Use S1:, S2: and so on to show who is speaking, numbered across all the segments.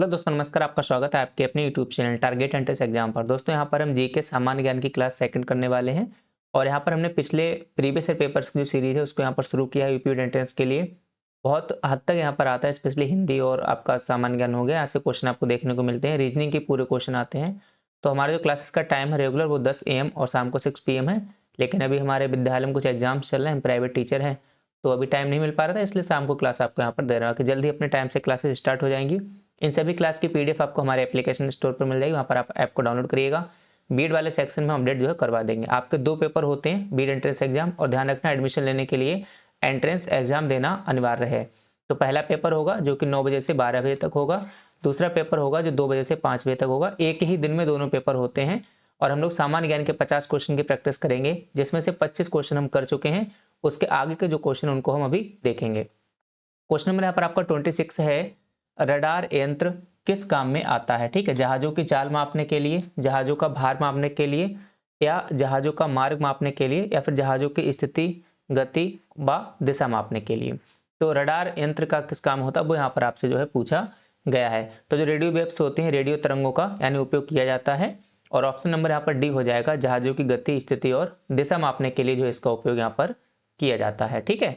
S1: Hello दोस्तों, नमस्कार। आपका स्वागत है आपके अपने YouTube channel target entrance exam पर। दोस्तों यहाँ पर हम जीके सामान्य ज्ञान की क्लास सेकंड करने वाले हैं और यहाँ पर हमने पिछले प्रीवियस ईयर पेपर्स की जो सीरीज है उसको यहाँ पर शुरू किया है यूपी एंट्रेंस के लिए। बहुत हद तक यहाँ पर आता है, स्पेशली हिंदी और आपका सामान्य ज्ञान हो गया। यहाँ से क्वेश्चन आपको देखने को मिलते हैं, रीजनिंग के पूरे क्वेश्चन आते हैं। तो हमारे जो क्लासेस का टाइम है रेगुलर वो 10 AM और शाम को 6 PM है। लेकिन अभी हमारे विद्यालय में कुछ एग्जाम्स चल रहे हैं, हम प्राइवेट टीचर हैं तो अभी टाइम नहीं मिल पा रहा था, इसलिए शाम को क्लास आपको यहाँ पर दे रहा हूँ कि जल्दी अपने टाइम से क्लासेस स्टार्ट हो जाएंगी। इन सभी क्लास की PDF आपको हमारे एप्लीकेशन स्टोर पर मिल जाएगी, वहाँ पर आप ऐप को डाउनलोड करिएगा। बीड वाले सेक्शन में अपडेट जो है करवा देंगे। आपके 2 पेपर होते हैं, बीड एंट्रेंस एग्जाम, और ध्यान रखना एडमिशन लेने के लिए एंट्रेंस एग्जाम देना अनिवार्य है। तो पहला पेपर होगा जो कि 9 बजे से 12 बजे तक होगा। दूसरा पेपर होगा जो 2 बजे से 5 बजे तक होगा। एक ही दिन में दोनों पेपर होते हैं और हम लोग सामान्य ज्ञान के 50 क्वेश्चन की प्रैक्टिस करेंगे, जिसमें से 25 क्वेश्चन हम कर चुके हैं। उसके आगे के जो क्वेश्चन उनको हम अभी देखेंगे। क्वेश्चन नंबर यहाँ पर आपका 26 है, रडार यंत्र किस काम में आता है? ठीक है, जहाजों की चाल मापने के लिए, जहाजों का भार मापने के लिए, या जहाजों का मार्ग मापने के लिए, या फिर जहाजों की स्थिति, गति व दिशा मापने के लिए। तो रडार यंत्र का किस काम होता है वो यहाँ पर आपसे जो है पूछा गया है। तो जो रेडियो वेव्स होते हैं, रेडियो तरंगों का यानी उपयोग किया जाता है। और ऑप्शन नंबर यहाँ पर डी हो जाएगा, जहाजों की गति, स्थिति और दिशा मापने के लिए जो इसका उपयोग यहाँ पर किया जाता है। ठीक है,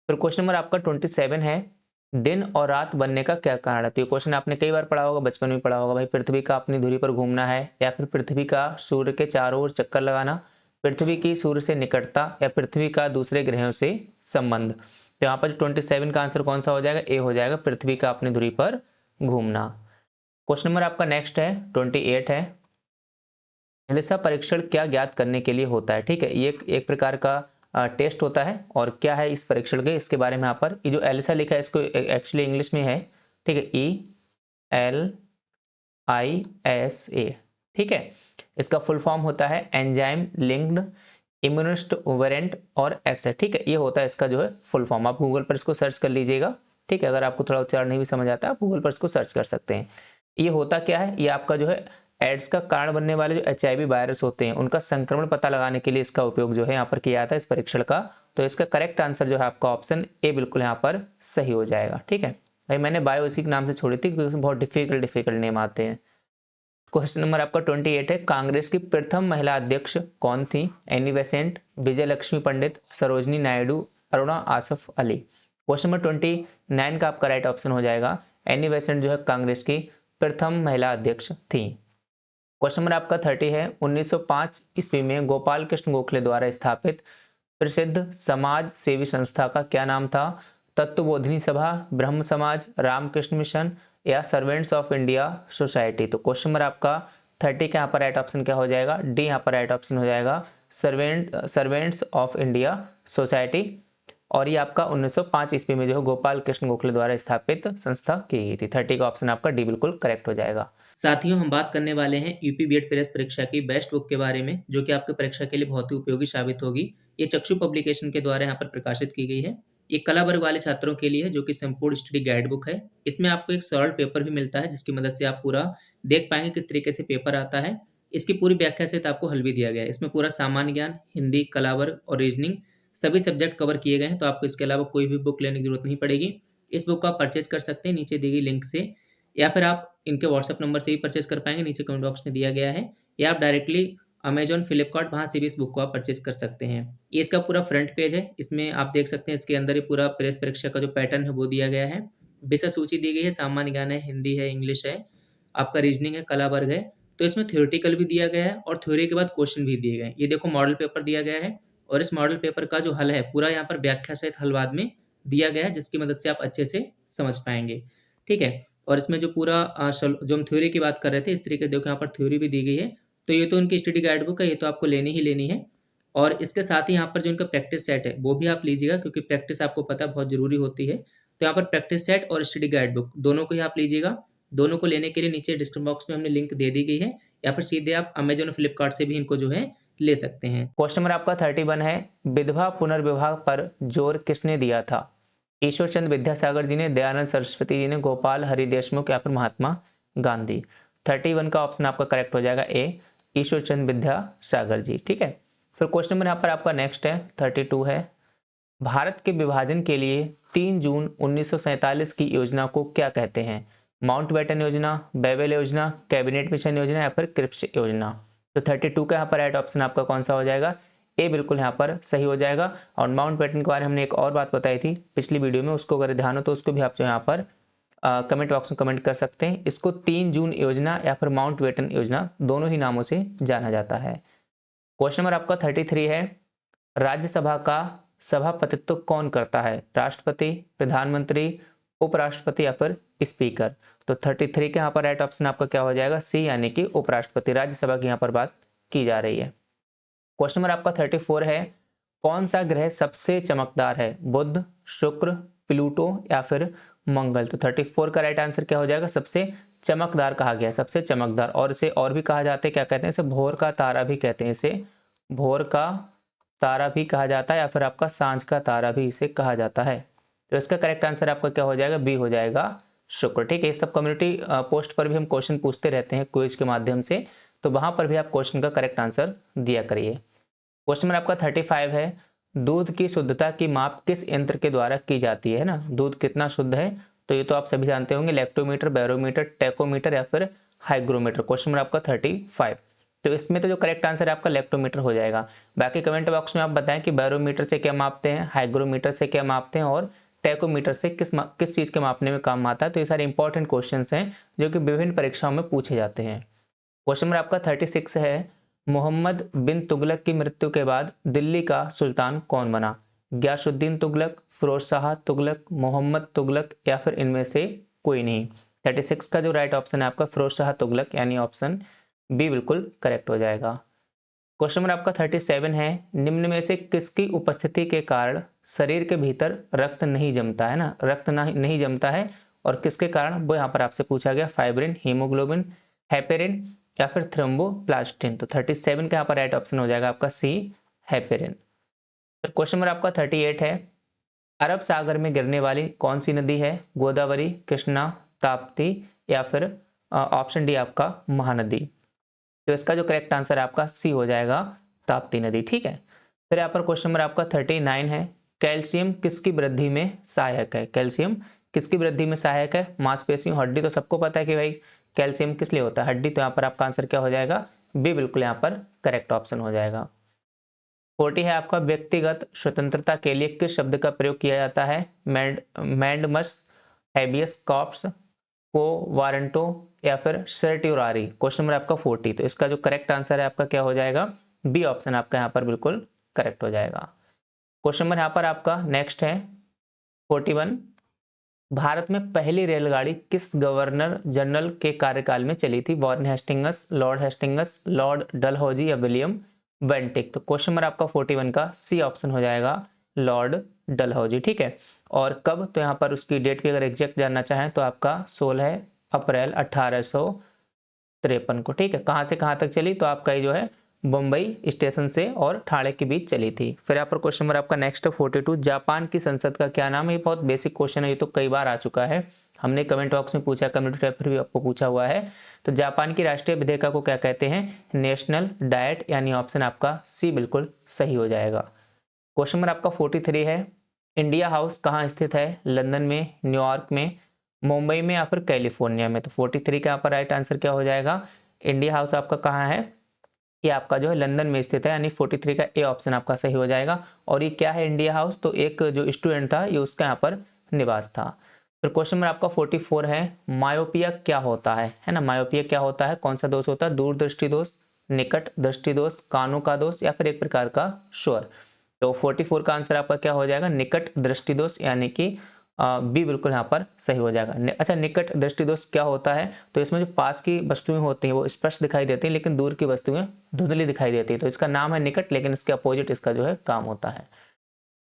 S1: फिर क्वेश्चन नंबर आपका 27 है, दिन और रात बनने का क्या कारण है? तो ये क्वेश्चन आपने कई बार पढ़ा होगा, बचपन में पढ़ा होगा। भाई, पृथ्वी का अपनी धुरी पर घूमना है, या फिर पृथ्वी का सूर्य के चारों ओर चक्कर लगाना, पृथ्वी की सूर्य से निकटता, या पृथ्वी का दूसरे ग्रहों से संबंध। तो यहाँ पर जो 27 का आंसर कौन सा हो जाएगा? ए हो जाएगा, पृथ्वी का अपनी धुरी पर घूमना। क्वेश्चन नंबर आपका नेक्स्ट है 28 है, एलिसा परीक्षण क्या ज्ञात करने के लिए होता है? ठीक है, ये एक प्रकार का टेस्ट होता है। और क्या है इस परीक्षण के, इसके बारे में यहाँ पर ये जो एलिसा लिखा है इसको एक्चुअली इंग्लिश में है। ठीक है, ELISA। ठीक है, इसका फुल फॉर्म होता है एंजाइम लिंक्ड इम्यूनिस्ट वेरेंट और एसे। ठीक है, ये होता है इसका जो है फुल फॉर्म। आप गूगल पर इसको सर्च कर लीजिएगा। ठीक है, अगर आपको थोड़ा उच्चारण नहीं भी समझ आता आप गूगल पर इसको सर्च कर सकते हैं। ये होता क्या है, ये आपका जो है एड्स का कारण बनने वाले जो HIV वायरस होते हैं उनका संक्रमण पता लगाने के लिए इसका उपयोग जो है यहाँ पर किया जाता है इस परीक्षण का। तो इसका करेक्ट आंसर जो है आपका ऑप्शन ए बिल्कुल यहाँ पर सही हो जाएगा। ठीक है भाई, मैंने बायो इसी के नाम से छोड़ी थी क्योंकि बहुत डिफिकल्ट नेम आते हैं। क्वेश्चन नंबर आपका 28 है, कांग्रेस की प्रथम महिला अध्यक्ष कौन थी? एनी बेसेंट, विजय लक्ष्मी पंडित, सरोजनी नायडू, अरुणा आसफ अली। क्वेश्चन नंबर 29 का आपका राइट ऑप्शन हो जाएगा, एनी बेसेंट जो है कांग्रेस की प्रथम महिला अध्यक्ष थी। क्वेश्चन नंबर आपका 30 है, 1905 ईस्वी में गोपाल कृष्ण गोखले द्वारा स्थापित प्रसिद्ध समाज सेवी संस्था का क्या नाम था? तत्वबोधिनी सभा, ब्रह्म समाज, रामकृष्ण मिशन, या सर्वेंट्स ऑफ इंडिया सोसाइटी। तो क्वेश्चन नंबर आपका 30 का यहाँ पर राइट ऑप्शन क्या हो जाएगा? डी यहाँ पर राइट ऑप्शन हो जाएगा, सर्वेंट्स ऑफ इंडिया सोसाइटी। और ये आपका 1905 ईस्वी में जो है गोपाल कृष्ण गोखले द्वारा स्थापित संस्था की गई थी। 30 का ऑप्शन आपका डी बिल्कुल करेक्ट हो जाएगा।
S2: साथियों, हम बात करने वाले हैं यूपी बीएड प्रेस परीक्षा की बेस्ट बुक के बारे में, जो कि आपकी परीक्षा के लिए बहुत ही उपयोगी साबित होगी। ये चक्षु पब्लिकेशन के द्वारा यहाँ पर प्रकाशित की गई है। ये कला वर्ग वाले छात्रों के लिए है, जो कि संपूर्ण स्टडी गाइड बुक है। इसमें आपको एक सरल पेपर भी मिलता है, जिसकी मदद से आप पूरा देख पाएंगे किस तरीके से पेपर आता है। इसकी पूरी व्याख्या सहित आपको हल भी दिया गया है। इसमें पूरा सामान्य ज्ञान, हिंदी, कला वर्ग और रीजनिंग सभी सब्जेक्ट कवर किए गए हैं। तो आपको इसके अलावा कोई भी बुक लेने की जरूरत नहीं पड़ेगी। इस बुक को आप परचेज कर सकते हैं नीचे दी गई लिंक से, या फिर आप इनके व्हाट्सएप नंबर से भी परचेज कर पाएंगे, नीचे कमेंट बॉक्स में दिया गया है। या आप डायरेक्टली अमेजॉन, फ्लिपकार्ट, वहाँ से भी इस बुक को आप परचेज कर सकते हैं। ये इसका पूरा फ्रंट पेज है। इसमें आप देख सकते हैं इसके अंदर ही पूरा प्रेस परीक्षा का जो पैटर्न है वो दिया गया है। विषय सूची दी गई है, सामान्य ज्ञान है, हिंदी है, इंग्लिश है, आपका रीजनिंग है, कला वर्ग है। तो इसमें थ्योरेटिकल भी दिया गया है और थ्योरी के बाद क्वेश्चन भी दिए गए हैं। ये देखो मॉडल पेपर दिया गया है, और इस मॉडल पेपर का जो हल है पूरा यहाँ पर व्याख्या सहित हल बाद में दिया गया है, जिसकी मदद से आप अच्छे से समझ पाएंगे। ठीक है, और इसमें जो पूरा जो हम थ्योरी की बात कर रहे थे, इस तरीके से देखो यहाँ पर थ्योरी भी दी गई है। तो ये तो उनकी स्टडी गाइड बुक है, ये तो आपको लेनी ही लेनी है। और इसके साथ ही यहाँ पर जो इनका प्रैक्टिस सेट है वो भी आप लीजिएगा, क्योंकि प्रैक्टिस आपको पता है बहुत जरूरी होती है। तो यहाँ पर प्रैक्टिस सेट और स्टडी गाइड बुक दोनों को ही आप लीजिएगा। दोनों को लेने के लिए नीचे डिस्क्रिप्शन बॉक्स में हमने लिंक दे दी गई है, या फिर सीधे आप अमेजोन और फ्लिपकार्ट से भी इनको जो है ले सकते हैं।
S1: क्वेश्चन नंबर आपका 31 है, विधवा पुनर्विवाह पर जोर किसने दिया था? ईश्वर चंद्र विद्यासागर जी ने, दयानंद सरस्वती जी ने, गोपाल हरि देशमुख, या फिर महात्मा गांधी। 31 का ऑप्शन आपका करेक्ट हो जाएगा ए, ईश्वर चंद्र विद्यासागर जी। ठीक है, फिर क्वेश्चन नंबर यहाँ पर आपका नेक्स्ट है 32 है, भारत के विभाजन के लिए 3 जून 1947 की योजना को क्या कहते हैं? माउंटबेटन योजना, बेबेल योजना, कैबिनेट मिशन योजना या फिर क्रिप्स योजना। तो 32 का यहाँ पर राइट ऑप्शन आपका कौन सा हो जाएगा? ए बिल्कुल यहाँ पर सही हो जाएगा। और माउंटबेटन के बारे में हमने एक और बात बताई थी पिछली वीडियो में, उसको अगर ध्यान हो तो उसको भी आप जो यहाँ पर कमेंट बॉक्स में कमेंट कर सकते हैं। इसको 3 जून योजना या फिर माउंटबेटन योजना दोनों ही नामों से जाना जाता है। क्वेश्चन नंबर आपका 33 है, राज्यसभा का सभापतित्व कौन करता है? राष्ट्रपति, प्रधानमंत्री, उपराष्ट्रपति या फिर स्पीकर। तो 33 के यहाँ पर राइट ऑप्शन आपका क्या हो जाएगा? सी, यानी कि उपराष्ट्रपति। राज्यसभा की यहाँ पर बात की जा रही है। क्वेश्चन नंबर आपका 34 है, कौन सा ग्रह सबसे चमकदार है? बुध, शुक्र, प्लूटो या फिर मंगल। तो 34 का राइट आंसर क्या हो जाएगा? सबसे चमकदार कहा गया है, सबसे चमकदार। और इसे और भी कहा जाता है, क्या कहते हैं इसे? भोर का तारा भी कहते हैं इसे, भोर का तारा भी कहा जाता है या फिर आपका सांझ का तारा भी इसे कहा जाता है। तो इसका करेक्ट आंसर आपका क्या हो जाएगा? बी हो जाएगा, शुक्र। ठीक है, इस सब कम्युनिटी पोस्ट पर भी हम क्वेश्चन पूछते रहते हैं क्विज के माध्यम से, तो वहां पर भी आप क्वेश्चन का करेक्ट आंसर दिया करिए। क्वेश्चन नंबर आपका 35 है, दूध की शुद्धता की माप किस यंत्र के द्वारा की जाती है ना? दूध कितना शुद्ध है? तो ये तो आप सभी जानते होंगे, लैक्टोमीटर, बैरोमीटर, टेकोमीटर या फिर हाइग्रोमीटर। क्वेश्चन नंबर आपका 35। तो इसमें तो जो करेक्ट आंसर है आपका लैक्टोमीटर हो जाएगा। बाकी कमेंट बॉक्स में आप बताएं कि बैरोमीटर से क्या मापते हैं, हाइग्रोमीटर से क्या मापते हैं और टेकोमीटर से किस चीज़ के मापने में काम आता है। तो ये सारे इंपॉर्टेंट क्वेश्चंस हैं जो कि विभिन्न परीक्षाओं में पूछे जाते हैं। क्वेश्चन नंबर आपका 36 है, मोहम्मद बिन तुगलक की मृत्यु के बाद दिल्ली का सुल्तान कौन बना? गयासुद्दीन तुगलक, फिरोज शाह तुगलक, मोहम्मद तुगलक या फिर इनमें से कोई नहीं। 36 का जो राइट ऑप्शन है आपका फिरोज शाह तुगलक, यानी ऑप्शन बी बिल्कुल करेक्ट हो जाएगा। क्वेश्चन नंबर आपका 37 है, निम्न में से किसकी उपस्थिति के कारण शरीर के भीतर रक्त नहीं जमता है ना? रक्त नहीं जमता है, और किसके कारण वो यहाँ पर आपसे पूछा गया? फाइब्रिन, हीमोग्लोबिन, हेपेरिन या फिर थ्रोम्बोप्लास्टिन। तो 37 का यहाँ पर राइट ऑप्शन हो जाएगा आपका सी, हेपेरिन। फिर क्वेश्चन नंबर आपका 38 है, अरब सागर में गिरने वाली कौन सी नदी है? गोदावरी, कृष्णा, ताप्ती या फिर ऑप्शन डी आपका महानदी। तो इसका जो करेक्ट आंसर है आपका सी हो जाएगा, ताप्ती नदी। ठीक है, फिर यहाँ पर क्वेश्चन नंबर आपका 39 है, कैल्शियम किसकी वृद्धि में सहायक है? कैल्शियम किसकी वृद्धि में सहायक है? मांसपेशियों, हड्डी, तो सबको पता है कि भाई कैल्शियम किस लिए होता है? हड्डी। तो यहाँ पर आपका आंसर क्या हो जाएगा? बी बिल्कुल यहाँ पर करेक्ट ऑप्शन हो जाएगा। 40 है आपका, व्यक्तिगत स्वतंत्रता के लिए किस शब्द का प्रयोग किया जाता है? मैंडमस, हैबियस कॉर्पस, को वारंटो या फिर सर्ट्यूरारी। क्वेश्चन नंबर आपका 40। तो इसका जो करेक्ट आंसर है आपका क्या हो जाएगा? बी ऑप्शन आपका यहाँ पर बिल्कुल करेक्ट हो जाएगा। क्वेश्चन नंबर यहाँ पर आपका नेक्स्ट है 41, भारत में पहली रेलगाड़ी किस गवर्नर जनरल के कार्यकाल में चली थी? Warren Hastings, Lord Hastings, Lord Dalhousie या विलियम बेंटिक। तो क्वेश्चन नंबर आपका 41 का सी ऑप्शन हो जाएगा, लॉर्ड डलहौजी। ठीक है, और कब? तो यहाँ पर उसकी डेट भी अगर एग्जैक्ट जानना चाहें तो आपका 16 अप्रैल 1853 को। ठीक है, कहाँ से कहाँ तक चली? तो आपका ये जो है मुंबई स्टेशन से और ठाणे के बीच चली थी। फिर यहाँ पर क्वेश्चन नंबर आपका नेक्स्ट 42, जापान की संसद का क्या नाम है? ये बहुत बेसिक क्वेश्चन है, ये तो कई बार आ चुका है, हमने कमेंट बॉक्स में पूछा, कम्युनिटी टैब पर भी आपको पूछा हुआ है। तो जापान की राष्ट्रीय विधेयक को क्या कहते हैं? नेशनल डाइट, यानी ऑप्शन आपका सी बिल्कुल सही हो जाएगा। क्वेश्चन नंबर आपका 43 है, इंडिया हाउस कहाँ स्थित है? लंदन में, न्यूयॉर्क में, मुंबई में या फिर कैलिफोर्निया में। तो 43 का यहाँ पर राइट आंसर क्या हो जाएगा? इंडिया हाउस आपका कहाँ है? ये आपका जो है लंदन में स्थित है, यानी 43 का ए ऑप्शन आपका सही हो जाएगा। और ये क्या है इंडिया हाउस? तो एक जो स्टूडेंट था ये उसका यहाँ पर निवास था। फिर क्वेश्चन नंबर आपका 44 है, मायोपिया क्या होता है ना? मायोपिया क्या होता है? कौन सा दोष होता है? दूरदृष्टि दोष, निकट दृष्टि दोष, कानों का दोष या फिर एक प्रकार का शोर। तो 44 का आंसर आपका क्या हो जाएगा? निकट दृष्टि दोष, यानी कि बी बिल्कुल यहाँ पर सही हो जाएगा। अच्छा, निकट दृष्टि दोष क्या होता है? तो इसमें जो पास की वस्तुएं होती हैं वो स्पष्ट दिखाई देती हैं, लेकिन दूर की वस्तुएं धुंधली दिखाई देती है। तो इसका नाम है निकट, लेकिन इसके अपोजिट इसका जो है काम होता है।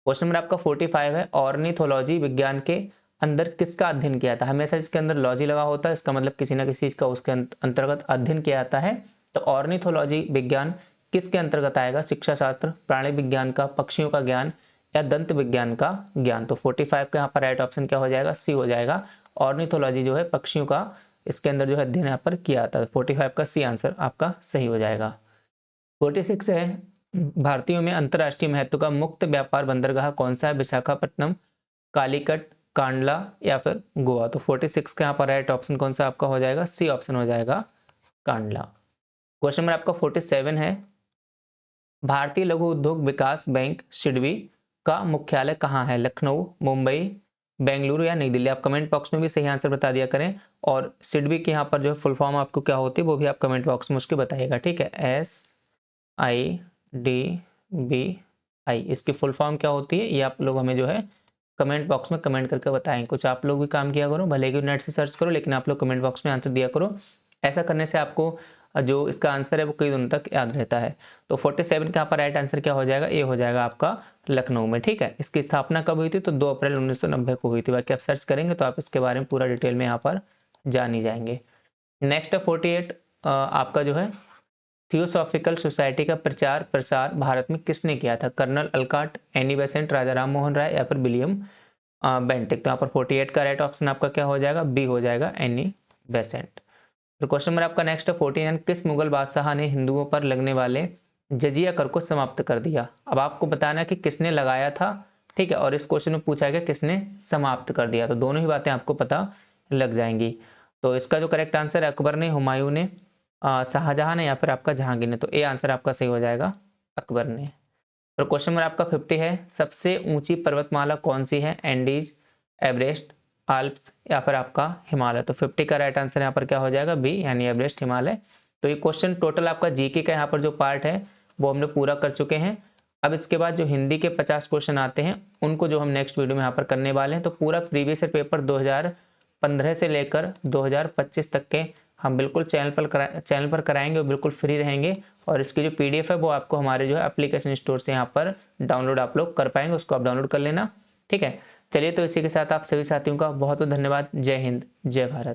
S1: क्वेश्चन नंबर आपका 45 है, ऑर्निथोलॉजी विज्ञान के अंदर किसका अध्ययन किया था? हमेशा इसके अंदर लॉजी लगा होता है, इसका मतलब किसी ना किसी चीज का उसके अंतर्गत अध्ययन किया जाता है। तो ऑर्निथोलॉजी विज्ञान किसके अंतर्गत आएगा? शिक्षा शास्त्र, प्राणी विज्ञान का, पक्षियों का ज्ञान या दंत विज्ञान का ज्ञान। तो 45 का यहाँ पर राइट ऑप्शन क्या हो जाएगा? सी हो जाएगा। ऑर्निथोलॉजी जो है पक्षियों का, इसके अंदर जो है अध्ययन यहाँ पर किया जाता है। 45 का सी आंसर आपका सही हो जाएगा। 46 है, भारतीयों में अंतर्राष्ट्रीय महत्व का मुक्त व्यापार बंदरगाह कौन सा है? विशाखापट्टनम, कालीकट, कांडला या फिर गोवा। तो 46 का यहाँ पर राइट ऑप्शन कौन सा आपका हो जाएगा, सी ऑप्शन हो जाएगा, कांडला। क्वेश्चन नंबर आपका 47 है, भारतीय लघु उद्योग विकास बैंक सिडबी का मुख्यालय कहाँ है, लखनऊ, मुंबई, बेंगलुरु या नई दिल्ली। आप कमेंट बॉक्स में भी सही आंसर बता दिया करें, और सिडबी के यहाँ पर जो है फुल फॉर्म आपको क्या होती है वो भी आप कमेंट बॉक्स में उसकी बताइएगा, ठीक है। SIDBI, इसकी फुल फॉर्म क्या होती है ये आप लोग हमें जो है कमेंट बॉक्स में कमेंट करके बताएं। कुछ आप लोग भी काम किया करो, भले ही नेट से सर्च करो, लेकिन आप लोग कमेंट बॉक्स में आंसर दिया करो। ऐसा करने से आपको जो इसका आंसर है वो कई दिनों तक याद रहता है। तो 47 का यहाँ पर राइट आंसर क्या हो जाएगा, ये हो जाएगा आपका लखनऊ में, ठीक है। इसकी स्थापना कब हुई थी, तो 2 अप्रैल 1990 को हुई थी। बाकी आप सर्च करेंगे तो आप इसके बारे में पूरा डिटेल में यहाँ पर जान ही जाएंगे। नेक्स्ट 48 आपका जो है, थियोसॉफिकल सोसाइटी का प्रचार प्रसार भारत में किसने किया था, कर्नल अलकाट, एनी बेसेंट, राजा राम मोहन राय या फिर विलियम बेंटिक। तो यहाँ पर 48 का राइट ऑप्शन आपका क्या हो जाएगा, बी हो जाएगा, एनी बेसेंट। तो क्वेश्चन नंबर आपका नेक्स्ट 49, किस मुगल बादशाह ने हिंदुओं पर लगने वाले जजिया कर को समाप्त कर दिया। अब आपको बताना है कि किसने लगाया था, ठीक है, और इस क्वेश्चन में पूछा गया किसने समाप्त कर दिया, तो दोनों ही बातें आपको पता लग जाएंगी। तो इसका जो करेक्ट आंसर है, अकबर ने, हुमायूं ने, शाहजहां ने या फिर आपका जहांगीर ने। तो ए आंसर आपका सही हो जाएगा, अकबर ने। और क्वेश्चन नंबर आपका 50 है, सबसे ऊंची पर्वतमाला कौन सी है, एंडीज, एवरेस्ट, आल्प्स या फिर आपका हिमालय। तो 50 का राइट आंसर यहाँ पर क्या हो जाएगा, बी, यानी एवरेस्ट, हिमालय। तो ये क्वेश्चन टोटल आपका जीके का यहाँ पर जो पार्ट है वो हमने पूरा कर चुके हैं। अब इसके बाद जो हिंदी के 50 क्वेश्चन आते हैं उनको जो हम नेक्स्ट वीडियो में यहाँ पर करने वाले हैं। तो पूरा प्रीवियस ईयर पेपर 2015 से लेकर 2025 तक के हम बिल्कुल चैनल पर कराएंगे और बिल्कुल फ्री रहेंगे। और इसकी जो पीडीएफ है वो आपको हमारे जो है एप्लीकेशन स्टोर से यहाँ पर डाउनलोड आप लोग कर पाएंगे, उसको आप डाउनलोड कर लेना, ठीक है। चलिए, तो इसी के साथ आप सभी साथियों का बहुत बहुत धन्यवाद। जय हिंद, जय भारत।